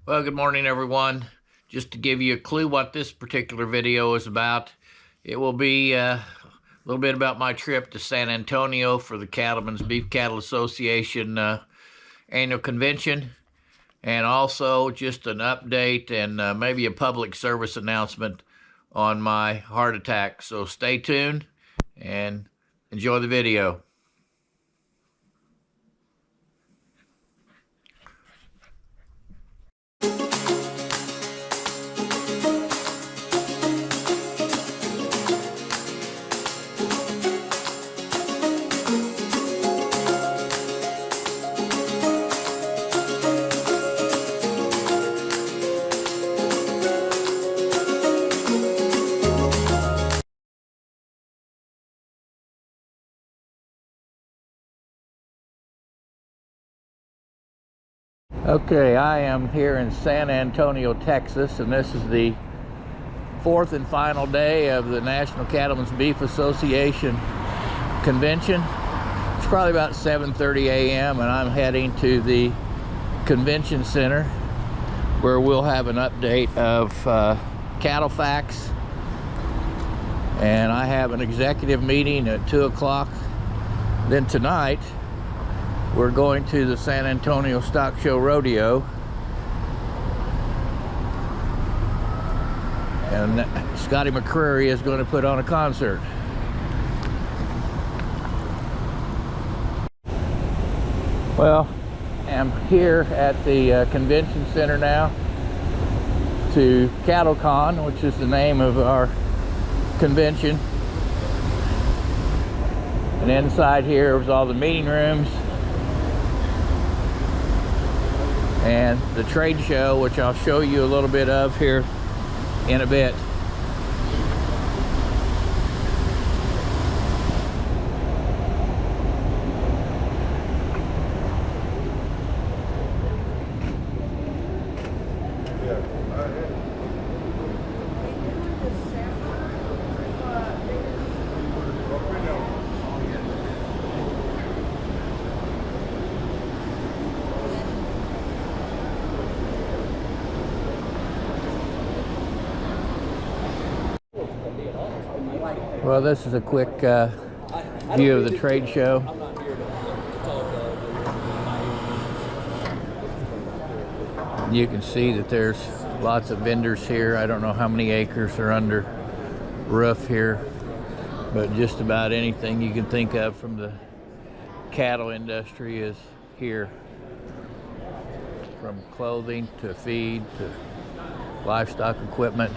Well, good morning, everyone. Just to give you a clue what this particular video is about, it will be a little bit about my trip to San Antonio for the Cattlemen's Beef Cattle Association annual convention, and also just an update and maybe a public service announcement on my heart attack. So stay tuned and enjoy the video. Okay, I am here in San Antonio, Texas, and this is the fourth and final day of the National Cattlemen's Beef Association convention. It's probably about 7:30 a.m. and I'm heading to the convention center where we'll have an update of cattle facts, and I have an executive meeting at 2 o'clock. Then tonight we're going to the San Antonio Stock Show Rodeo, and Scotty McCreary is going to put on a concert. Well, I'm here at the convention center now to CattleCon, which is the name of our convention. And inside here was all the meeting rooms and the trade show, which I'll show you a little bit of here in a bit. Well, this is a quick view of the trade show. You can see that there's lots of vendors here. I don't know how many acres are under roof here, but just about anything you can think of from the cattle industry is here. From clothing to feed to livestock equipment,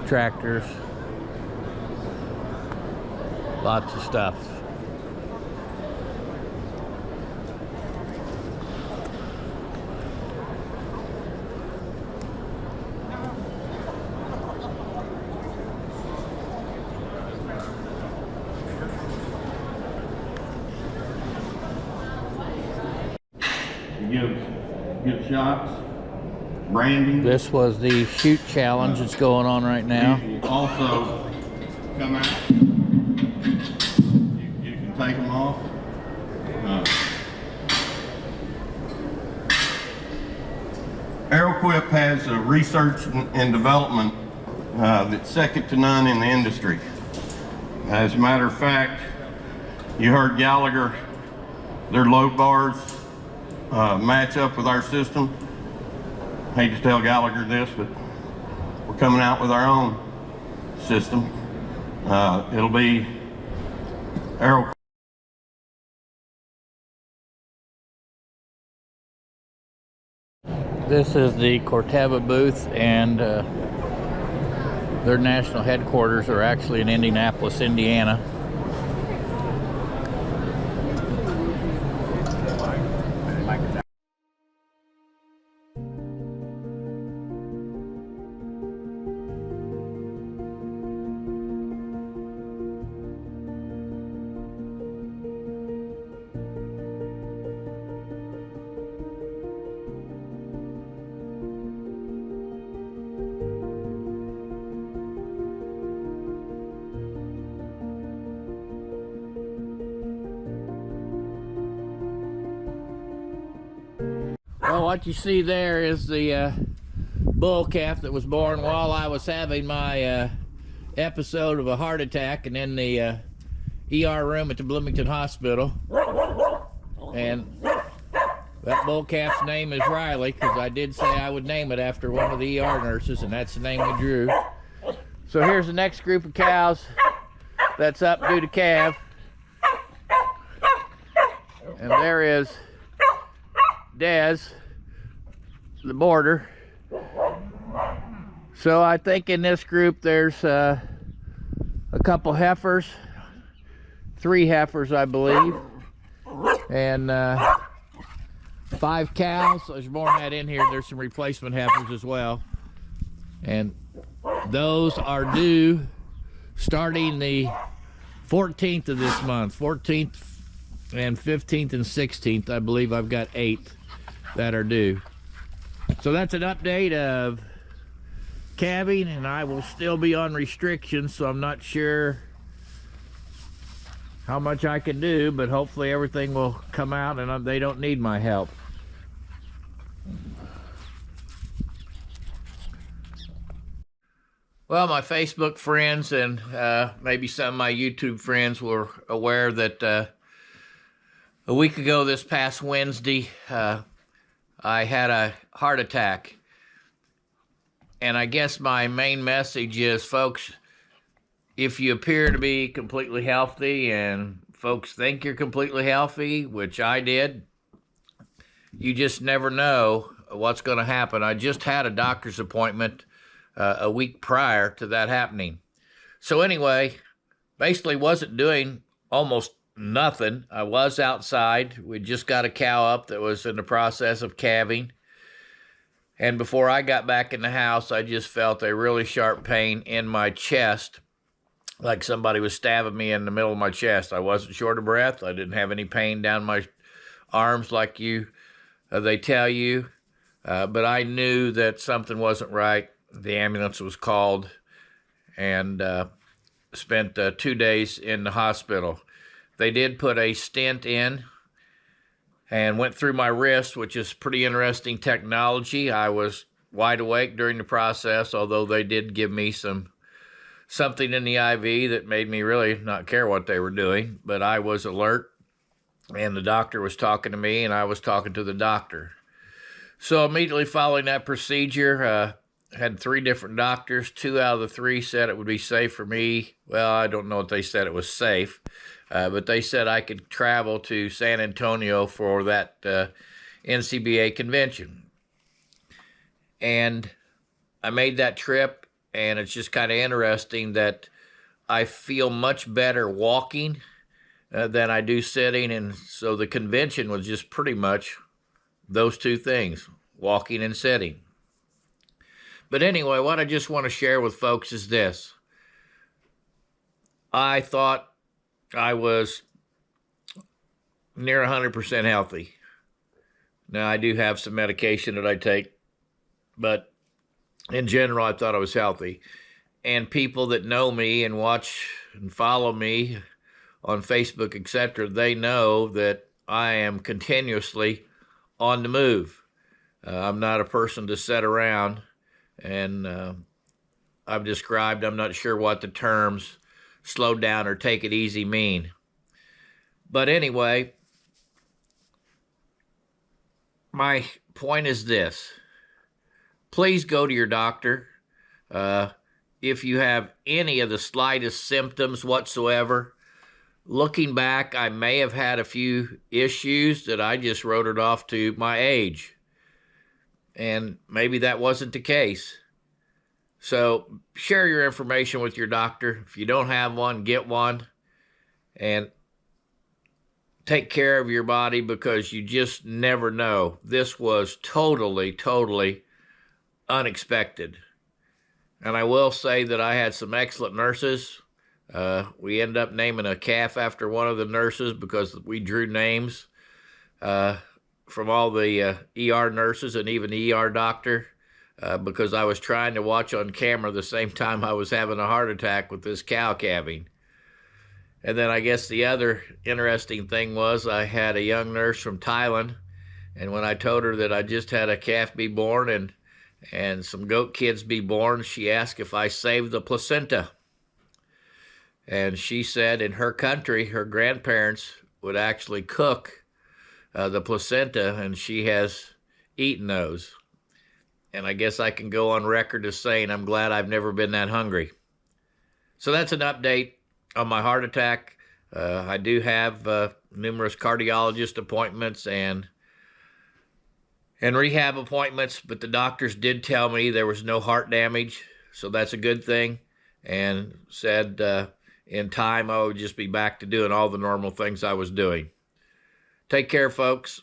tractors, lots of stuff. Give shots, branding. This was the shoot challenge that's going on right now. These will also come out. You can take them off. Aeroquip has a research and development that's second to none in the industry. As a matter of fact, you heard Gallagher, their load bars match up with our system. I hate to tell Gallagher this, but we're coming out with our own system. It'll be Aero. This is the Corteva booth, and their national headquarters are actually in Indianapolis, Indiana. Well, what you see there is the bull calf that was born while I was having my episode of a heart attack and in the ER room at the Bloomington Hospital. And that bull calf's name is Riley, because I did say I would name it after one of the ER nurses, and that's the name we drew. So here's the next group of cows that's up due to calve. And there is Des, the border. So I think in this group there's a couple heifers, 3 heifers I believe, and 5 cows. There's more than that in here. There's some replacement heifers as well, and those are due starting the 14th of this month. 14th and 15th and 16th, I believe. I've got 8 that are due. So that's an update of calving, and I will still be on restrictions, so I'm not sure how much I can do, but hopefully everything will come out and they don't need my help. Well, my Facebook friends and maybe some of my YouTube friends were aware that a week ago this past Wednesday, I had a heart attack. And I guess my main message is, folks, if you appear to be completely healthy and folks think you're completely healthy, which I did, you just never know what's going to happen. I just had a doctor's appointment a week prior to that happening. So anyway, basically wasn't doing almost nothing. I was outside. We just got a cow up that was in the process of calving. And before I got back in the house, I just felt a really sharp pain in my chest, like somebody was stabbing me in the middle of my chest. I wasn't short of breath. I didn't have any pain down my arms like they tell you. But I knew that something wasn't right. The ambulance was called and spent 2 days in the hospital. They did put a stent in and went through my wrist, which is pretty interesting technology. I was wide awake during the process, although they did give me something in the IV that made me really not care what they were doing. But I was alert, and the doctor was talking to me, and I was talking to the doctor. So immediately following that procedure, had 3 different doctors. 2 out of the 3 said it would be safe for me. Well, I don't know if they said it was safe, but they said I could travel to San Antonio for that NCBA convention. And I made that trip, and it's just kind of interesting that I feel much better walking than I do sitting. And so the convention was just pretty much those 2 things, walking and sitting. But anyway, what I just want to share with folks is this. I thought I was near 100% healthy. Now, I do have some medication that I take, but in general, I thought I was healthy. And people that know me and watch and follow me on Facebook, etc., they know that I am continuously on the move. I'm not a person to sit around. And I've described, I'm not sure what the terms slow down or take it easy mean. But anyway, my point is this. Please go to your doctor. If you have any of the slightest symptoms whatsoever. Looking back, I may have had a few issues that I just wrote it off to my age. And maybe that wasn't the case. So share your information with your doctor. If you don't have one, get one. And take care of your body, because you just never know. This was totally unexpected. And I will say that I had some excellent nurses. We ended up naming a calf after one of the nurses because we drew names from all the ER nurses and even the ER doctor, because I was trying to watch on camera the same time I was having a heart attack with this cow calving. And then I guess the other interesting thing was I had a young nurse from Thailand And when I told her that I just had a calf be born and some goat kids be born, she asked if I saved the placenta. And she said in her country, her grandparents would actually cook the placenta, and she has eaten those. And I guess I can go on record as saying I'm glad I've never been that hungry. So that's an update on my heart attack. I do have numerous cardiologist appointments and rehab appointments, but the doctors did tell me there was no heart damage, so that's a good thing, and said in time I would just be back to doing all the normal things I was doing. Take care, folks.